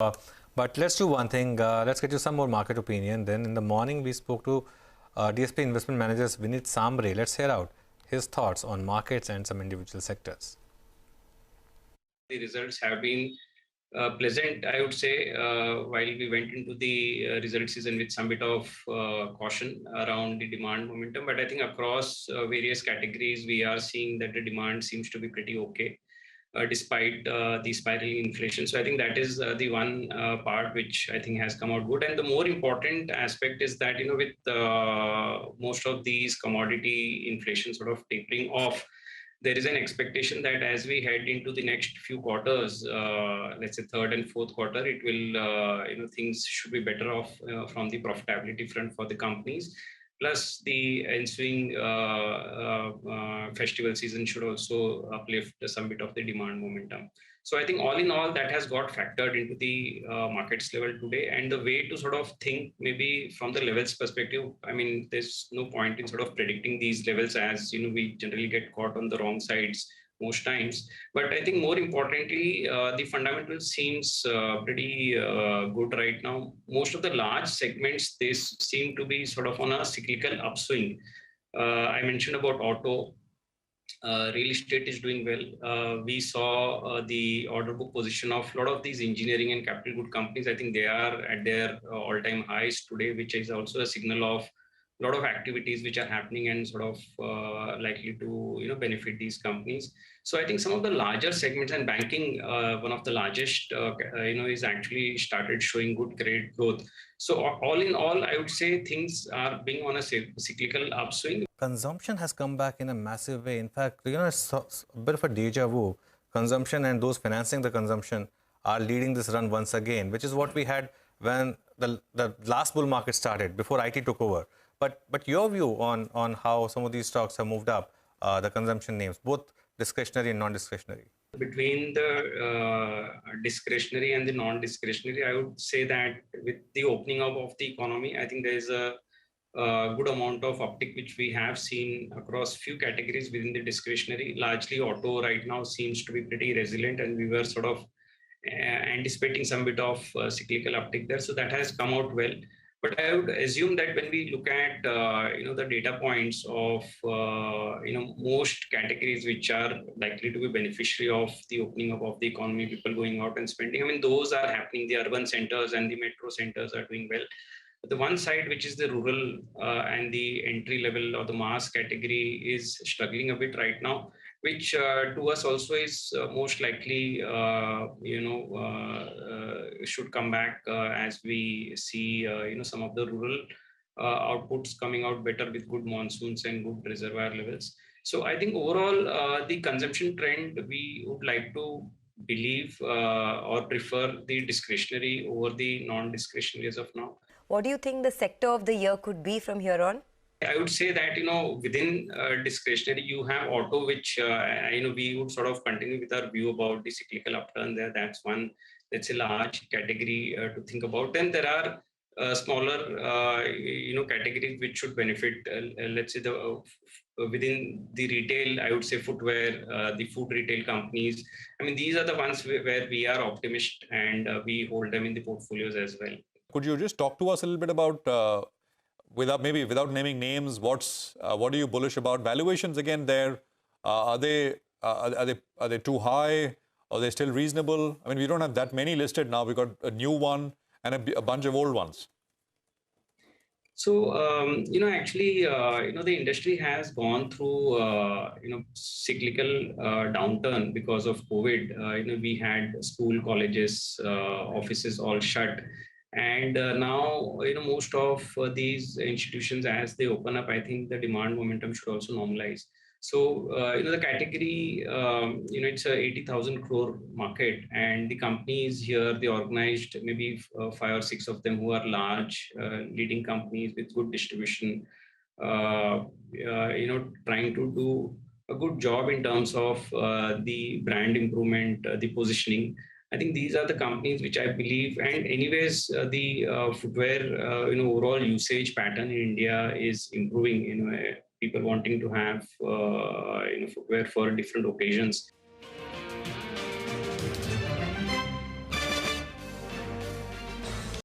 Uh, but let's do one thing. Let's get you some more market opinion. Then in the morning, we spoke to DSP Investment Managers Vinit Sambre. Let's hear out his thoughts on markets and some individual sectors. The results have been pleasant, I would say, while we went into the result season with some bit of caution around the demand momentum. But I think across various categories, we are seeing that the demand seems to be pretty okay. Despite the spiraling inflation. So I think that is the one part which I think has come out good. And the more important aspect is that, with most of these commodity inflation sort of tapering off, there is an expectation that as we head into the next few quarters, let's say third and fourth quarter, it will, things should be better off from the profitability front for the companies. Plus, the ensuing festival season should also uplift some bit of the demand momentum. So I think all in all, that has got factored into the markets level today. And the way to sort of think maybe from the levels perspective, I mean, there's no point in sort of predicting these levels as, we generally get caught on the wrong sides most times. But I think more importantly, the fundamentals seems pretty good right now. Most of the large segments, they seem to be sort of on a cyclical upswing. I mentioned about auto. Real estate is doing well. We saw the order book position of a lot of these engineering and capital good companies. I think they are at their all-time highs today, which is also a signal of a lot of activities which are happening and sort of likely to benefit these companies. So I think some of the larger segments, and banking, one of the largest, is actually started showing good credit growth. So all in all, I would say things are being on a cyclical upswing. Consumption has come back in a massive way. In fact, it's a bit of a deja vu. Consumption and those financing the consumption are leading this run once again, which is what we had when the last bull market started, before IT took over. But your view on how some of these stocks have moved up, the consumption names, both discretionary and non-discretionary? Between the discretionary and the non-discretionary, I would say that with the opening up of the economy, I think there is a good amount of uptick which we have seen across few categories within the discretionary. Largely auto right now seems to be pretty resilient, and we were sort of anticipating some bit of cyclical uptick there. So that has come out well. But I would assume that when we look at the data points of most categories which are likely to be beneficiary of the opening up of the economy, people going out and spending, I mean, those are happening. The urban centers and the metro centers are doing well. But the one side, which is the rural and the entry level or the mass category, is struggling a bit right now, which to us also is most likely, should come back as we see, some of the rural outputs coming out better with good monsoons and good reservoir levels. So I think overall, the consumption trend, we would like to believe or prefer the discretionary over the non-discretionary as of now. What do you think the sector of the year could be from here on? I would say that, within discretionary, you have auto, which, we would sort of continue with our view about the cyclical upturn there. That's one, that's a large category to think about. Then there are smaller, categories which should benefit, let's say, within the retail, I would say footwear, the food retail companies. I mean, these are the ones where we are optimist and we hold them in the portfolios as well. Could you just talk to us a little bit about, without naming names, what are you bullish about? Valuations again there, are they too high? Are they still reasonable? I mean, we don't have that many listed now. We got a new one and a bunch of old ones. So, actually, the industry has gone through, cyclical downturn because of COVID. We had school, colleges, offices all shut. And now, most of these institutions, as they open up, I think the demand momentum should also normalize. So, the category, it's a 80,000 crore market, and the companies here, they organized maybe 5 or 6 of them who are large, leading companies with good distribution, trying to do a good job in terms of the brand improvement, the positioning. I think these are the companies which I believe, and anyways, the footwear, overall usage pattern in India is improving. People wanting to have, footwear for different occasions.